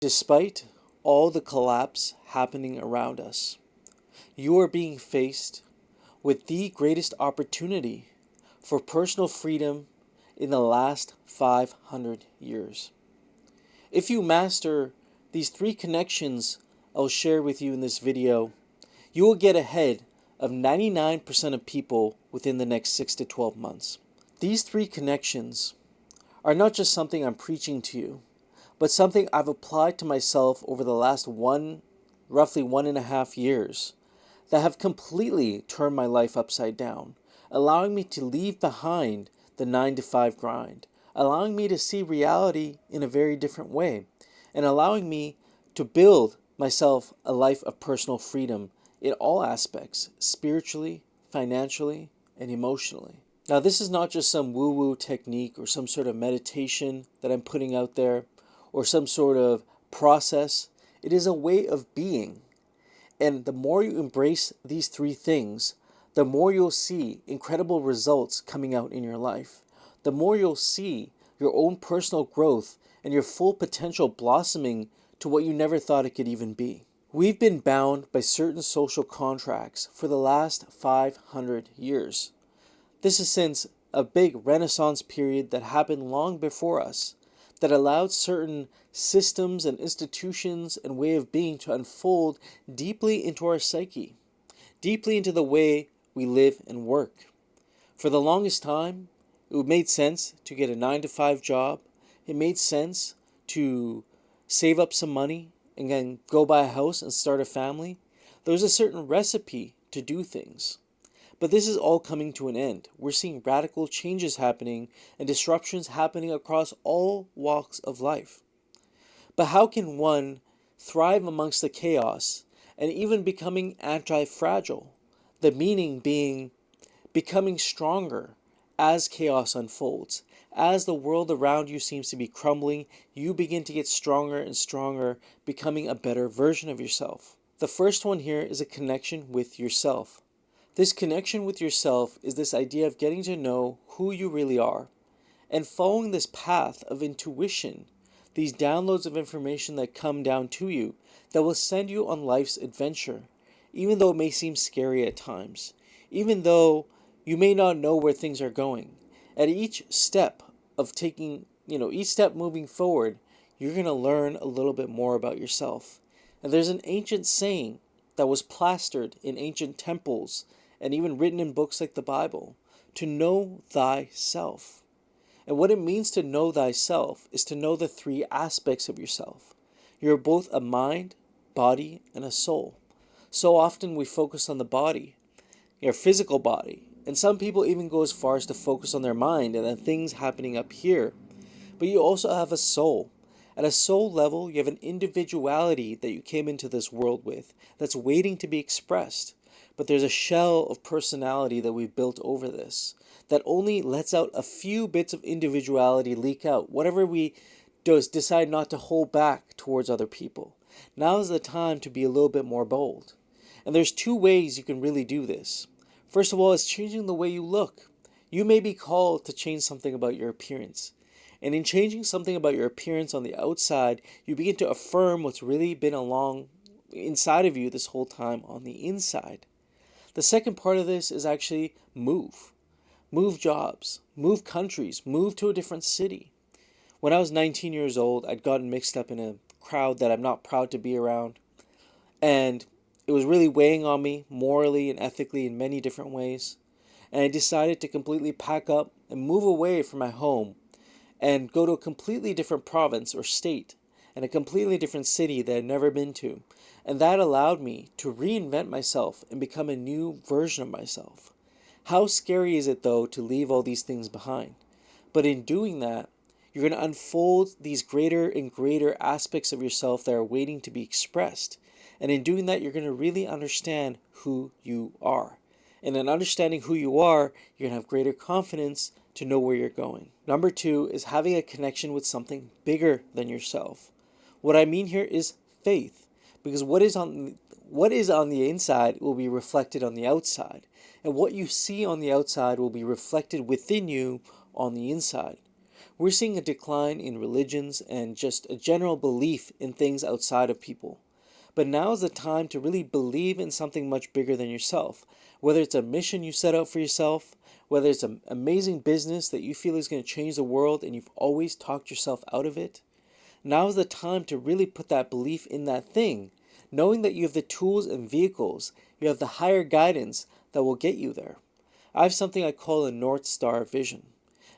Despite all the collapse happening around us, you are being faced with the greatest opportunity for personal freedom in the last 500 years. If you master these three connections I'll share with you in this video, you will get ahead of 99% of people within the next 6 to 12 months. These three connections are not just something I'm preaching to you, but something I've applied to myself over the last roughly 1.5 years that have completely turned my life upside down, allowing me to leave behind the 9 to 5 grind, allowing me to see reality in a very different way, and allowing me to build myself a life of personal freedom in all aspects, spiritually, financially, and emotionally. Now, this is not just some woo-woo technique or some sort of meditation that I'm putting out there or some sort of process. It is a way of being. And the more you embrace these three things, the more you'll see incredible results coming out in your life. The more you'll see your own personal growth and your full potential blossoming to what you never thought it could even be. We've been bound by certain social contracts for the last 500 years. This is since a big Renaissance period that happened long before us, that allowed certain systems and institutions and way of being to unfold deeply into our psyche, deeply into the way we live and work. For the longest time, it made sense to get a 9 to 5 job. It made sense to save up some money and then go buy a house and start a family. There was a certain recipe to do things. But this is all coming to an end. We're seeing radical changes happening and disruptions happening across all walks of life. But how can one thrive amongst the chaos and even becoming anti-fragile? The meaning being becoming stronger as chaos unfolds. As the world around you seems to be crumbling, you begin to get stronger and stronger, becoming a better version of yourself. The first one here is a connection with yourself. This connection with yourself is this idea of getting to know who you really are and following this path of intuition, these downloads of information that come down to you that will send you on life's adventure, even though it may seem scary at times, even though you may not know where things are going. At each step of each step moving forward, you're going to learn a little bit more about yourself. And there's an ancient saying that was plastered in ancient temples and even written in books like the Bible, to know thyself. And what it means to know thyself is to know the three aspects of yourself. You're both a mind, body, and a soul. So often we focus on the body, your physical body, and some people even go as far as to focus on their mind and the things happening up here. But you also have a soul. At a soul level, you have an individuality that you came into this world with that's waiting to be expressed. But there's a shell of personality that we've built over this that only lets out a few bits of individuality leak out, whatever we decide not to hold back towards other people. Now is the time to be a little bit more bold. And there's two ways you can really do this. First of all, it's changing the way you look. You may be called to change something about your appearance. And in changing something about your appearance on the outside, you begin to affirm what's really been along inside of you this whole time on the inside. The second part of this is actually move. Move jobs, move countries, move to a different city. When I was 19 years old, I'd gotten mixed up in a crowd that I'm not proud to be around. And it was really weighing on me morally and ethically in many different ways. And I decided to completely pack up and move away from my home and go to a completely different province or state and a completely different city that I'd never been to. And that allowed me to reinvent myself and become a new version of myself. How scary is it, though, to leave all these things behind? But in doing that, you're going to unfold these greater and greater aspects of yourself that are waiting to be expressed. And in doing that, you're going to really understand who you are. And in understanding who you are, you're going to have greater confidence to know where you're going. Number 2 is having a connection with something bigger than yourself. What I mean here is faith. Because what is on the inside will be reflected on the outside. And what you see on the outside will be reflected within you on the inside. We're seeing a decline in religions and just a general belief in things outside of people. But now is the time to really believe in something much bigger than yourself. Whether it's a mission you set out for yourself, whether it's an amazing business that you feel is going to change the world and you've always talked yourself out of it, now is the time to really put that belief in that thing, knowing that you have the tools and vehicles, you have the higher guidance that will get you there. I have something I call a North Star vision,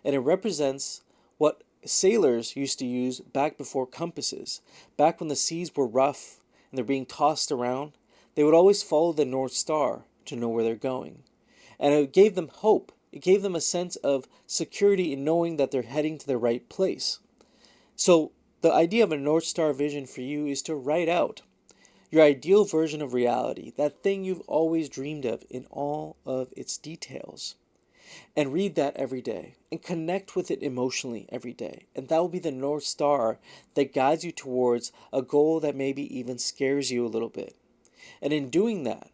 and it represents what sailors used to use back before compasses, back when the seas were rough and they're being tossed around. They would always follow the North Star to know where they're going. And it gave them hope. It gave them a sense of security in knowing that they're heading to the right place. So the idea of a North Star vision for you is to write out your ideal version of reality, that thing you've always dreamed of in all of its details. And read that every day and connect with it emotionally every day. And that will be the North Star that guides you towards a goal that maybe even scares you a little bit. And in doing that,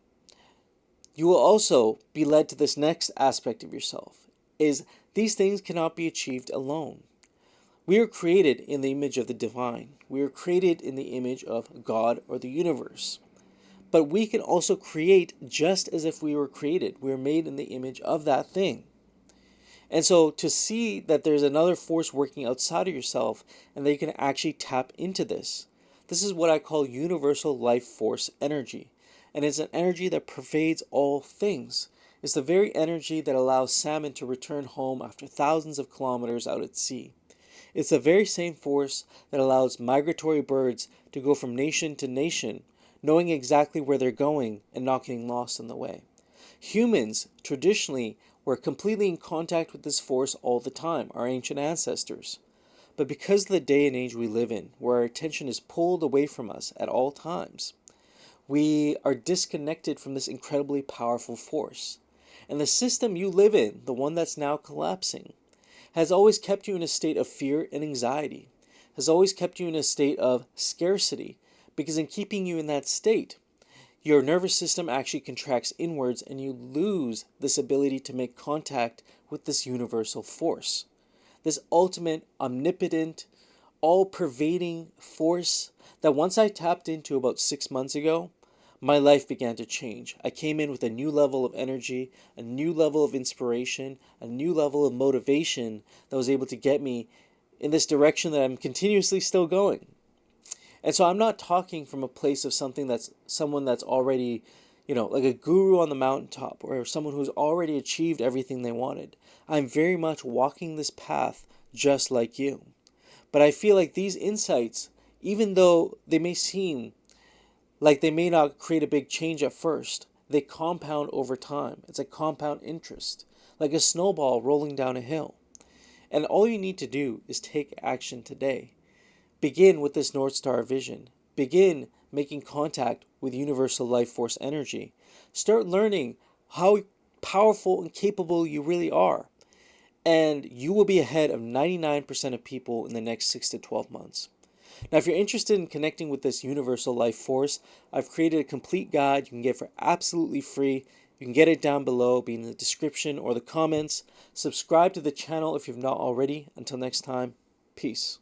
you will also be led to this next aspect of yourself, is these things cannot be achieved alone. We are created in the image of the divine. We are created in the image of God or the universe. But we can also create just as if we were created. We are made in the image of that thing. And so to see that there's another force working outside of yourself and that you can actually tap into this. This is what I call universal life force energy. And it's an energy that pervades all things. It's the very energy that allows salmon to return home after thousands of kilometers out at sea. It's the very same force that allows migratory birds to go from nation to nation, knowing exactly where they're going and not getting lost on the way. Humans, traditionally, were completely in contact with this force all the time, our ancient ancestors. But because of the day and age we live in, where our attention is pulled away from us at all times, we are disconnected from this incredibly powerful force. And the system you live in, the one that's now collapsing, has always kept you in a state of fear and anxiety, has always kept you in a state of scarcity, because in keeping you in that state, your nervous system actually contracts inwards and you lose this ability to make contact with this universal force. This ultimate, omnipotent, all-pervading force that once I tapped into about 6 months ago, my life began to change. I came in with a new level of energy, a new level of inspiration, a new level of motivation that was able to get me in this direction that I'm continuously still going. And so I'm not talking from a place of someone that's already, like a guru on the mountaintop or someone who's already achieved everything they wanted. I'm very much walking this path just like you. But I feel like these insights, even though they may seem like they may not create a big change at first, they compound over time. It's a compound interest, like a snowball rolling down a hill. And all you need to do is take action today. Begin with this North Star vision. Begin making contact with universal life force energy. Start learning how powerful and capable you really are. And you will be ahead of 99% of people in the next 6 to 12 months. Now, if you're interested in connecting with this universal life force, I've created a complete guide you can get for absolutely free. You can get it down below, be in the description or the comments. Subscribe to the channel if you've not already. Until next time, peace.